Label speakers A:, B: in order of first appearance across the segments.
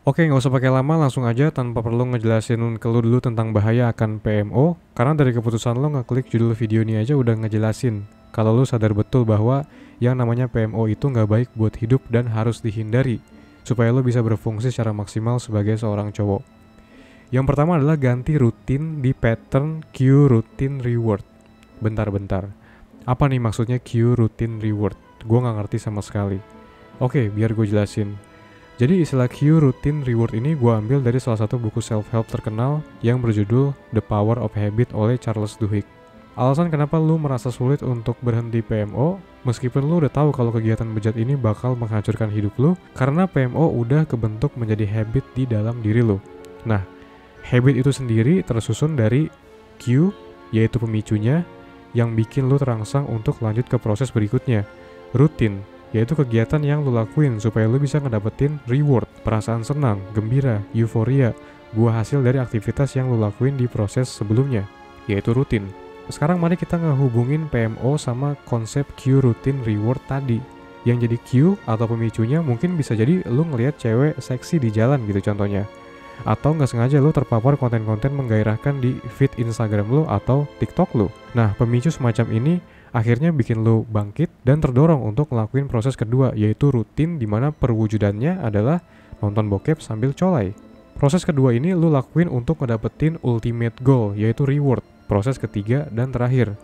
A: Oke, nggak usah pakai lama, langsung aja tanpa perlu ngejelasin ke lu dulu tentang bahaya akan PMO, karena dari keputusan lo ngeklik judul video ini aja udah ngejelasin kalau lu sadar betul bahwa yang namanya PMO itu nggak baik buat hidup dan harus dihindari, supaya lo bisa berfungsi secara maksimal sebagai seorang cowok. Yang pertama adalah ganti rutin di pattern Q routine reward. Bentar-bentar, apa nih maksudnya Q routine reward? Gue nggak ngerti sama sekali. Oke, biar gue jelasin. Jadi istilah Q routine reward ini gue ambil dari salah satu buku self-help terkenal yang berjudul The Power of Habit oleh Charles Duhigg. Alasan kenapa lu merasa sulit untuk berhenti PMO, meskipun lu udah tahu kalau kegiatan bejat ini bakal menghancurkan hidup lu, karena PMO udah kebentuk menjadi habit di dalam diri lu. Nah, habit itu sendiri tersusun dari Q, yaitu pemicunya, yang bikin lu terangsang untuk lanjut ke proses berikutnya. Rutin, yaitu kegiatan yang lu lakuin supaya lu bisa ngedapetin reward, perasaan senang, gembira, euforia, buah hasil dari aktivitas yang lu lakuin di proses sebelumnya, yaitu rutin. Sekarang mari kita ngehubungin PMO sama konsep Q routine reward tadi. Yang jadi Q atau pemicunya mungkin bisa jadi lu ngelihat cewek seksi di jalan gitu contohnya. Atau nggak sengaja lu terpapar konten-konten menggairahkan di feed Instagram lu atau TikTok lu. Nah, pemicu semacam ini akhirnya bikin lu bangkit dan terdorong untuk ngelakuin proses kedua, yaitu rutin, dimana perwujudannya adalah nonton bokep sambil colai. Proses kedua ini lu lakuin untuk ngedapetin ultimate goal, yaitu reward, proses ketiga dan terakhir.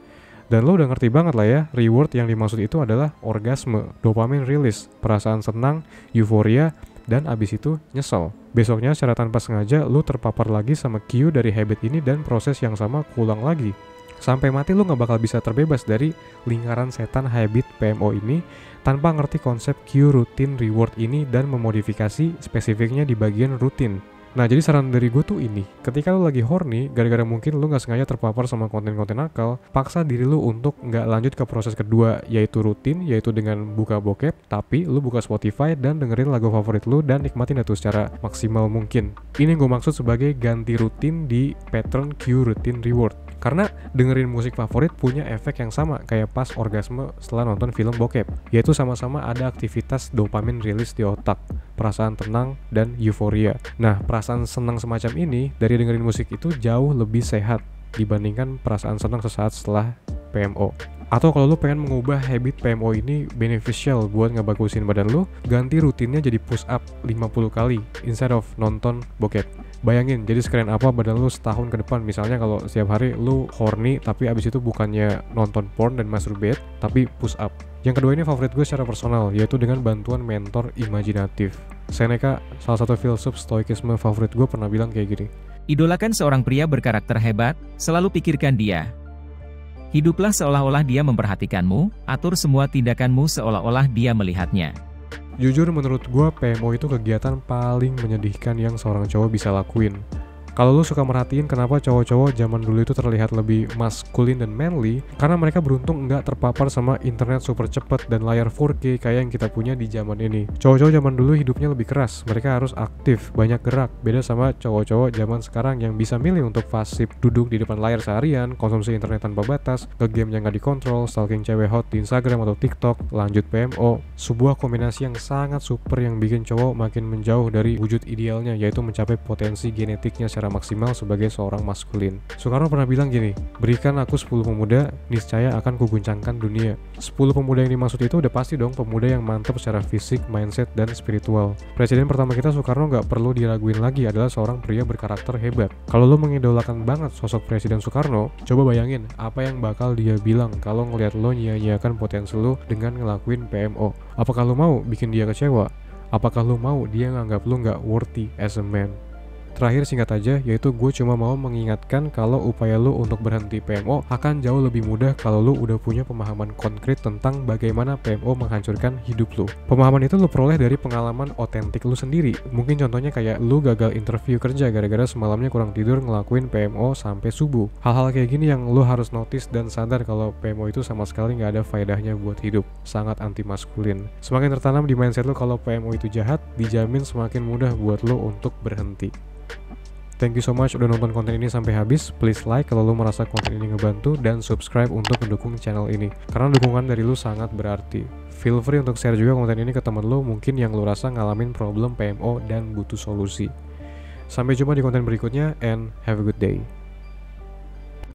A: Dan lu udah ngerti banget lah ya, reward yang dimaksud itu adalah orgasme, dopamine release, perasaan senang, euforia, dan abis itu nyesel. Besoknya secara tanpa sengaja lu terpapar lagi sama Q dari habit ini dan proses yang sama keulang lagi. Sampai mati lu gak bakal bisa terbebas dari lingkaran setan habit PMO ini tanpa ngerti konsep Q routine reward ini dan memodifikasi spesifiknya di bagian rutin. Nah, jadi saran dari gue tuh ini, ketika lu lagi horny, gara-gara mungkin lu gak sengaja terpapar sama konten-konten nakal, paksa diri lu untuk gak lanjut ke proses kedua, yaitu rutin, yaitu dengan buka bokep, tapi lu buka Spotify dan dengerin lagu favorit lu dan nikmatin itu secara maksimal mungkin. Ini gue maksud sebagai ganti rutin di pattern Q routine reward. Karena dengerin musik favorit punya efek yang sama kayak pas orgasme setelah nonton film bokep, yaitu sama-sama ada aktivitas dopamine rilis di otak, perasaan tenang dan euforia. Nah, perasaan senang semacam ini dari dengerin musik itu jauh lebih sehat dibandingkan perasaan senang sesaat setelah PMO. Atau kalau lu pengen mengubah habit PMO ini beneficial buat ngebagusin badan lu, ganti rutinnya jadi push up 50 kali instead of nonton bokep. Bayangin, jadi sekeren apa badan lu setahun ke depan. Misalnya kalau setiap hari lu horny, tapi abis itu bukannya nonton porn dan masturbate, tapi push up. Yang kedua ini favorit gue secara personal, yaitu dengan bantuan mentor imajinatif. Seneca, salah satu filsuf stoikisme favorit gue, pernah bilang kayak gini.
B: Idolakan seorang pria berkarakter hebat, selalu pikirkan dia. Hiduplah seolah-olah dia memperhatikanmu, atur semua tindakanmu seolah-olah dia melihatnya.
A: Jujur menurut gue PMO itu kegiatan paling menyedihkan yang seorang cowok bisa lakuin. Kalau lu suka merhatiin kenapa cowok-cowok zaman dulu itu terlihat lebih maskulin dan manly, karena mereka beruntung nggak terpapar sama internet super cepet dan layar 4K kayak yang kita punya di zaman ini. Cowok-cowok zaman dulu hidupnya lebih keras, mereka harus aktif, banyak gerak, beda sama cowok-cowok zaman sekarang yang bisa milih untuk pasif duduk di depan layar seharian, konsumsi internet tanpa batas, ke-game yang nggak dikontrol, stalking cewek hot di Instagram atau TikTok, lanjut PMO. Sebuah kombinasi yang sangat super yang bikin cowok makin menjauh dari wujud idealnya, yaitu mencapai potensi genetiknya secara maksimal sebagai seorang maskulin. Soekarno pernah bilang gini, berikan aku 10 pemuda, niscaya akan kuguncangkan dunia. 10 pemuda yang dimaksud itu udah pasti dong pemuda yang mantap secara fisik, mindset, dan spiritual. Presiden pertama kita Soekarno gak perlu diraguin lagi adalah seorang pria berkarakter hebat. Kalau lo mengidolakan banget sosok Presiden Soekarno, coba bayangin apa yang bakal dia bilang kalau ngelihat lo nyia-nyiakan potensi lo dengan ngelakuin PMO. Apakah lo mau bikin dia kecewa? Apakah lo mau dia nganggap lo gak worthy as a man? Terakhir singkat aja, yaitu gue cuma mau mengingatkan kalau upaya lu untuk berhenti PMO akan jauh lebih mudah kalau lu udah punya pemahaman konkret tentang bagaimana PMO menghancurkan hidup lu. Pemahaman itu lu peroleh dari pengalaman otentik lu sendiri. Mungkin contohnya kayak lu gagal interview kerja gara-gara semalamnya kurang tidur ngelakuin PMO sampai subuh. Hal-hal kayak gini yang lu harus notice dan sadar kalau PMO itu sama sekali nggak ada faedahnya buat hidup. Sangat anti maskulin. Semakin tertanam di mindset lu kalau PMO itu jahat, dijamin semakin mudah buat lu untuk berhenti. Thank you so much udah nonton konten ini sampai habis. Please like kalau lu merasa konten ini ngebantu, dan subscribe untuk mendukung channel ini, karena dukungan dari lu sangat berarti. Feel free untuk share juga konten ini ke temen lu mungkin yang lu rasa ngalamin problem PMO dan butuh solusi. Sampai jumpa di konten berikutnya, and have a good day.